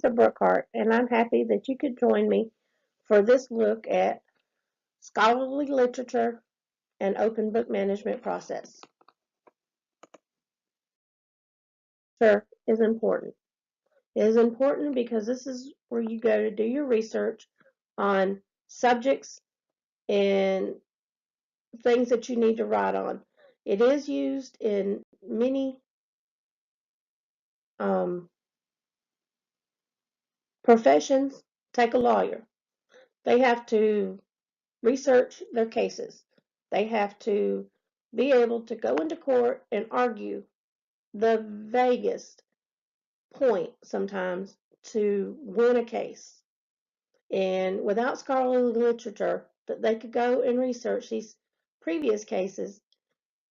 Teresa Brookhart, and I'm happy that you could join me for this look at scholarly literature and open book management process. Sure, is important. It is important because this is where you go to do your research on subjects and things that you need to write on. It is used in many um, professions. Take a lawyer. They have to research their cases. They have to be able to go into court and argue the vaguest point sometimes to win a case. And without scholarly literature that they could go and research these previous cases,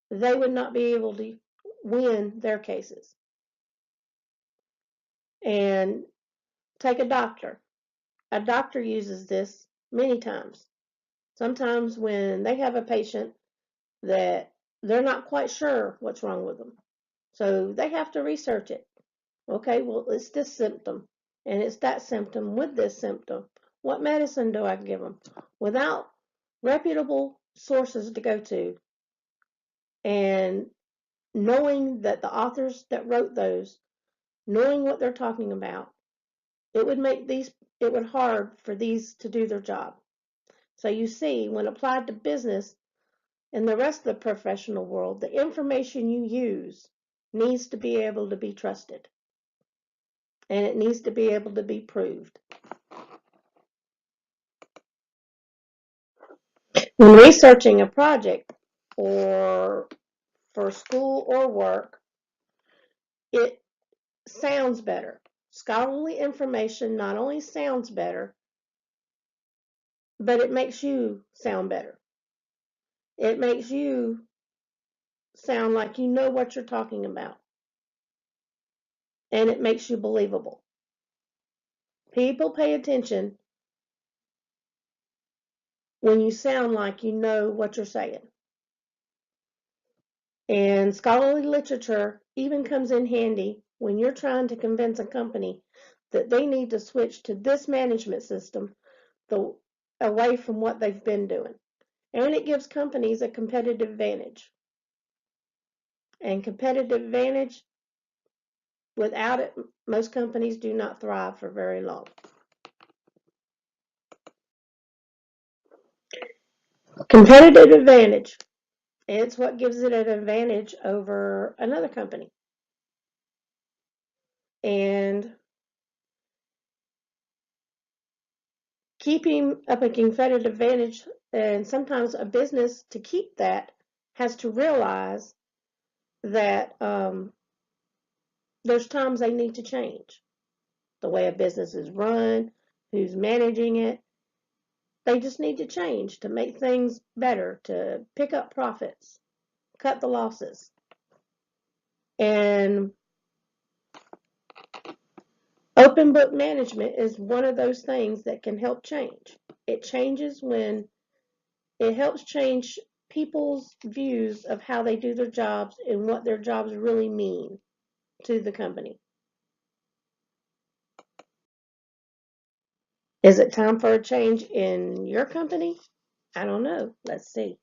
they would not be able to win their cases. And take a doctor. A doctor uses this many times. Sometimes when they have a patient that they're not quite sure what's wrong with them. So they have to research it. Okay, well, it's this symptom, and it's that symptom with this symptom. What medicine do I give them? Without reputable sources to go to, and knowing that the authors that wrote those, knowing what they're talking about, it would make it would hard for these to do their job. So you see, when applied to business, in the rest of the professional world, the information you use needs to be able to be trusted, and it needs to be able to be proved. When researching a project or for school or work, it sounds better. Scholarly information not only sounds better, but it makes you sound better. It makes you sound like you know what you're talking about, and it makes you believable. People pay attention when you sound like you know what you're saying. And scholarly literature even comes in handy when you're trying to convince a company that they need to switch to this management system away from what they've been doing. And it gives companies a competitive advantage. And competitive advantage, without it, most companies do not thrive for very long. Competitive advantage, it's what gives it an advantage over another company. And keeping up a competitive advantage, and sometimes a business to keep that has to realize that there's times they need to change the way a business is run, who's managing it. They just need to change to make things better, to pick up profits, cut the losses. And open book management is one of those things that can help change. It changes when it helps change people's views of how they do their jobs and what their jobs really mean to the company. Is it time for a change in your company? I don't know. Let's see.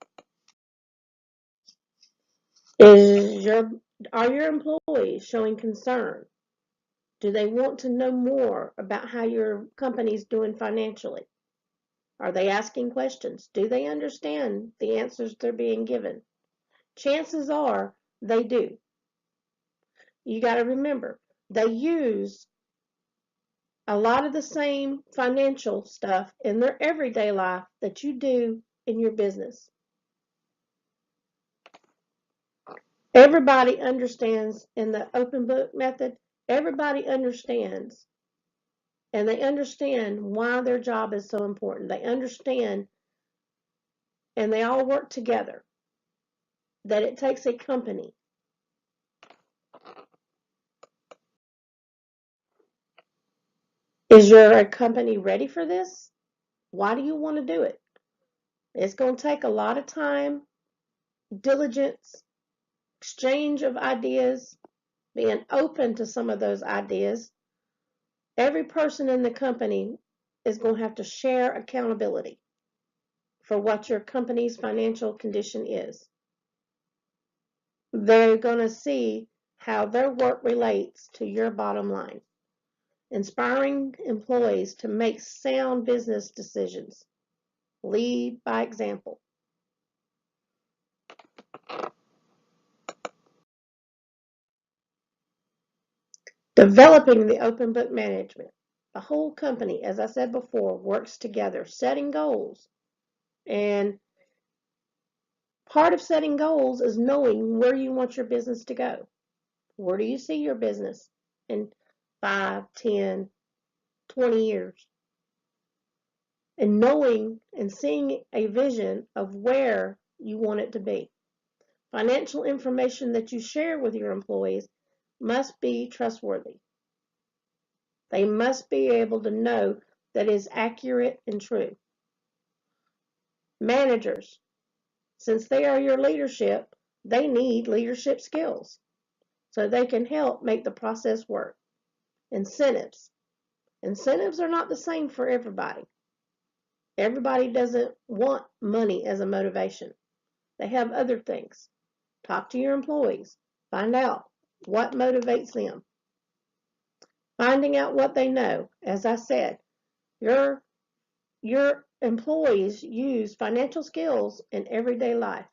Is your Are your employees showing concern? Do they want to know more about how your company's doing financially? Are they asking questions? Do they understand the answers they're being given? Chances are they do. You got to remember, they use a lot of the same financial stuff in their everyday life that you do in your business. Everybody understands in the open book method, everybody understands, and they understand why their job is so important. They understand, and they all work together, that it takes a company. Is your company ready for this? Why do you want to do it? It's going to take a lot of time, diligence, exchange of ideas, being open to some of those ideas, Every person in the company is going to have to share accountability for what your company's financial condition is. They're going to see how their work relates to your bottom line. Inspiring employees to make sound business decisions. Lead by example. Developing the open book management. The whole company, as I said before, works together, setting goals. And part of setting goals is knowing where you want your business to go. Where do you see your business in 5, 10, 20 years? And knowing and seeing a vision of where you want it to be. Financial information that you share with your employees must be trustworthy. They must be able to know that it is accurate and true. Managers, since they are your leadership, they need leadership skills so they can help make the process work. Incentives. Incentives are not the same for everybody. Everybody doesn't want money as a motivation. They have other things. Talk to your employees. Find out what motivates them. Finding out what they know. As I said, your employees use financial skills in everyday life.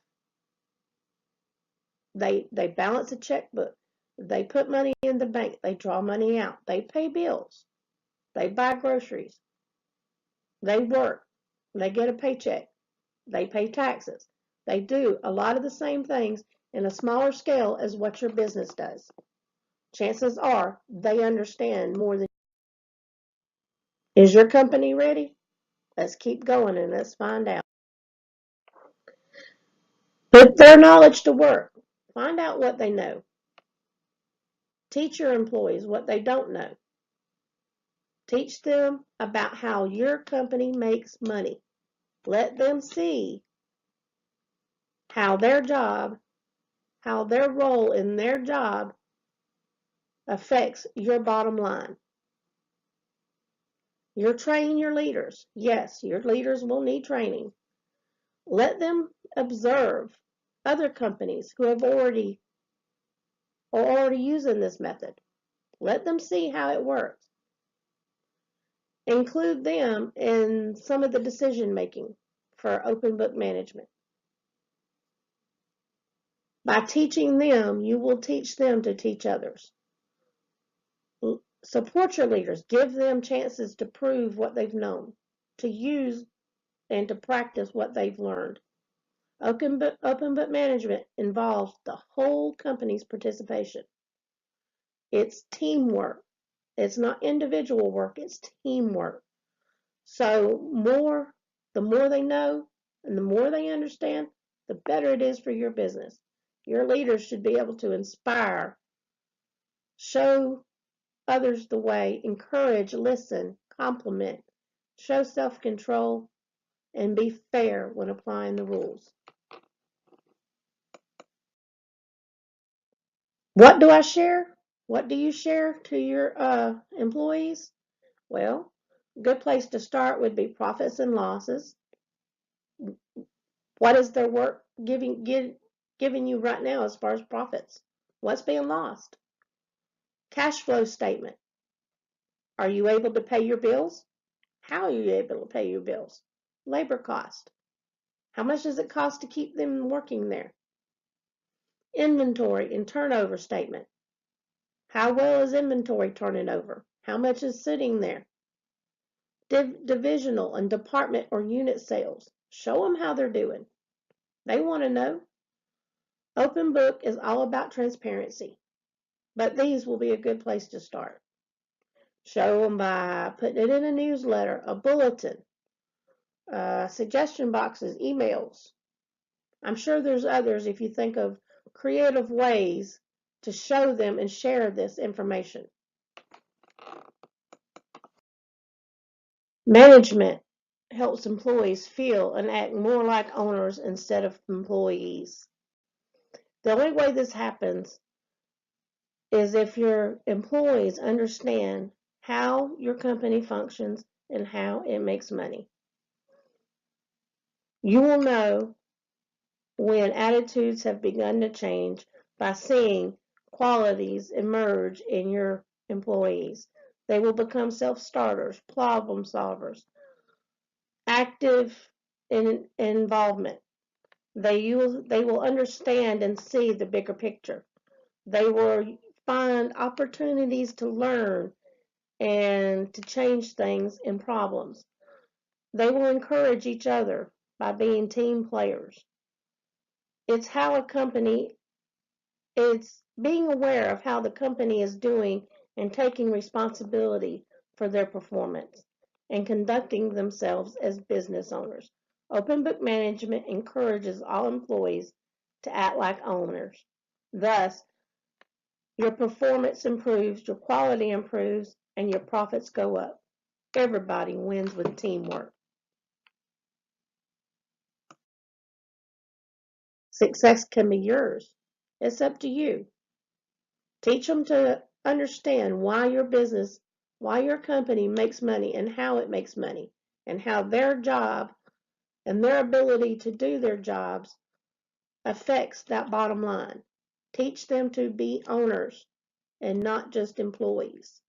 They balance a checkbook. They put money in the bank. They draw money out. They pay bills. They buy groceries. They work. They get a paycheck. They pay taxes. They do a lot of the same things in a smaller scale as what your business does. Chances are they understand more than you. Is your company ready? Let's keep going and let's find out. Put their knowledge to work. Find out what they know. Teach your employees what they don't know. Teach them about how your company makes money. Let them see how their role in their job affects your bottom line. You're training your leaders. Yes, your leaders will need training. Let them observe other companies who are already using this method. Let them see how it works. Include them in some of the decision making for open book management. By teaching them, you will teach them to teach others. Support your leaders. Give them chances to prove what they've known, to use and to practice what they've learned. Open book management involves the whole company's participation. It's teamwork. It's not individual work, it's teamwork. So the more they know and the more they understand, the better it is for your business. Your leaders should be able to inspire, show others the way, encourage, listen, compliment, show self-control, and be fair when applying the rules. What do I share? What do you share to your employees? Well, a good place to start would be profits and losses. What is their work giving you right now as far as profits? What's being lost? Cash flow statement. Are you able to pay your bills? How are you able to pay your bills? Labor cost. How much does it cost to keep them working there? Inventory and turnover statement. How well is inventory turning over? How much is sitting there? Divisional and department or unit sales. Show them how they're doing. They want to know. Open book is all about transparency, but these will be a good place to start. Show them by putting it in a newsletter, a bulletin, suggestion boxes, emails. I'm sure there's others if you think of creative ways to show them and share this information. Management helps employees feel and act more like owners instead of employees. The only way this happens is if your employees understand how your company functions and how it makes money. You will know when attitudes have begun to change by seeing qualities emerge in your employees. They will become self-starters, problem solvers, active in involvement. They will understand and see the bigger picture. They will find opportunities to learn and to change things in problems. They will encourage each other by being team players. It's how a company, it's being aware of how the company is doing and taking responsibility for their performance and conducting themselves as business owners. Open book management encourages all employees to act like owners. Thus, your performance improves, your quality improves, and your profits go up. Everybody wins with teamwork. Success can be yours. It's up to you. Teach them to understand why your business, why your company makes money and how it makes money, and how their job and their ability to do their jobs affects that bottom line. Teach them to be owners and not just employees.